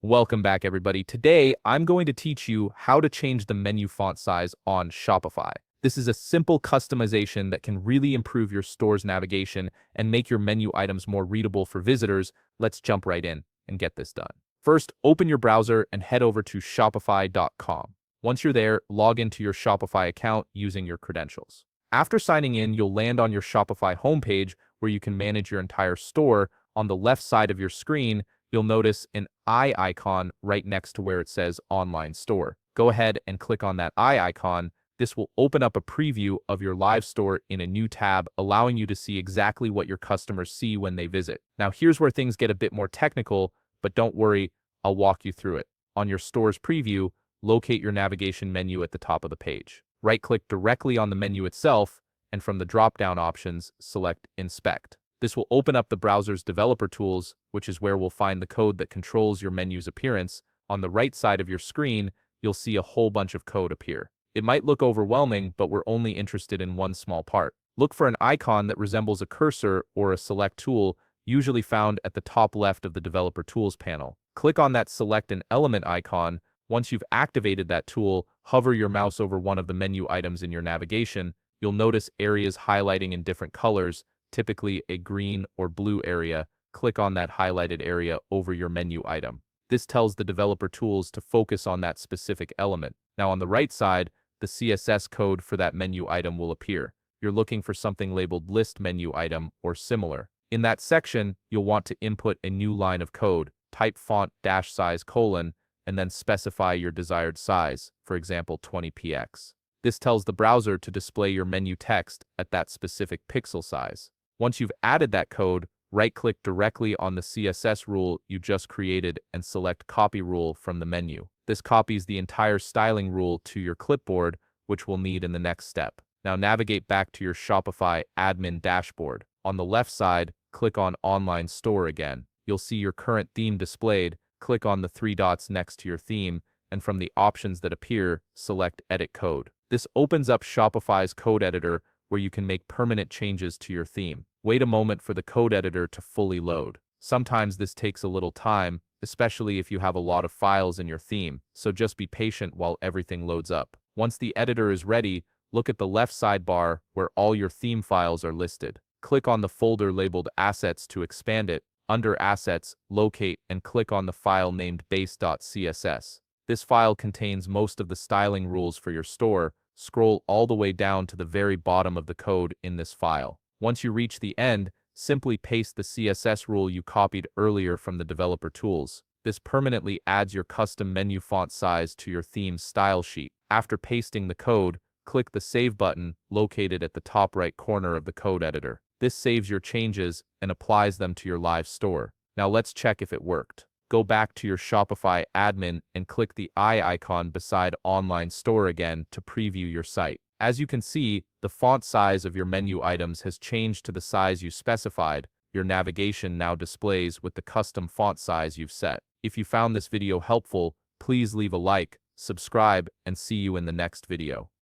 Welcome back, everybody. Today, I'm going to teach you how to change the menu font size on Shopify. This is a simple customization that can really improve your store's navigation and make your menu items more readable for visitors. Let's jump right in and get this done. First, open your browser and head over to shopify.com. Once you're there, log into your Shopify account using your credentials. After signing in, you'll land on your Shopify homepage where you can manage your entire store. On the left side of your screen, you'll notice an eye icon right next to where it says Online Store. Go ahead and click on that eye icon. This will open up a preview of your live store in a new tab, allowing you to see exactly what your customers see when they visit. Now, here's where things get a bit more technical, but don't worry, I'll walk you through it. On your store's preview, locate your navigation menu at the top of the page. Right-click directly on the menu itself, and from the drop-down options, select Inspect. This will open up the browser's developer tools, which is where we'll find the code that controls your menu's appearance. On the right side of your screen, you'll see a whole bunch of code appear. It might look overwhelming, but we're only interested in one small part. Look for an icon that resembles a cursor or a select tool, usually found at the top left of the developer tools panel. Click on that select an element icon. Once you've activated that tool, hover your mouse over one of the menu items in your navigation. You'll notice areas highlighting in different colors, typically a green or blue area. Click on that highlighted area over your menu item. This tells the developer tools to focus on that specific element. Now on the right side, the CSS code for that menu item will appear. You're looking for something labeled list menu item or similar. In that section, you'll want to input a new line of code, type font -size : and then specify your desired size, for example 20px. This tells the browser to display your menu text at that specific pixel size. Once you've added that code, right-click directly on the CSS rule you just created and select Copy Rule from the menu. This copies the entire styling rule to your clipboard, which we'll need in the next step. Now navigate back to your Shopify admin dashboard. On the left side, click on Online Store again. You'll see your current theme displayed. Click on the three dots next to your theme, and from the options that appear, select Edit Code. This opens up Shopify's code editor, where you can make permanent changes to your theme. Wait a moment for the code editor to fully load. Sometimes this takes a little time, especially if you have a lot of files in your theme, so just be patient while everything loads up. Once the editor is ready, look at the left sidebar where all your theme files are listed. Click on the folder labeled Assets to expand it. Under Assets, locate and click on the file named base.css. This file contains most of the styling rules for your store. Scroll all the way down to the very bottom of the code in this file. Once you reach the end, simply paste the CSS rule you copied earlier from the developer tools. This permanently adds your custom menu font size to your theme's style sheet. After pasting the code, click the Save button located at the top right corner of the code editor. This saves your changes and applies them to your live store. Now let's check if it worked. Go back to your Shopify admin and click the eye icon beside Online Store again to preview your site. As you can see, the font size of your menu items has changed to the size you specified. Your navigation now displays with the custom font size you've set. If you found this video helpful, please leave a like, subscribe, and see you in the next video.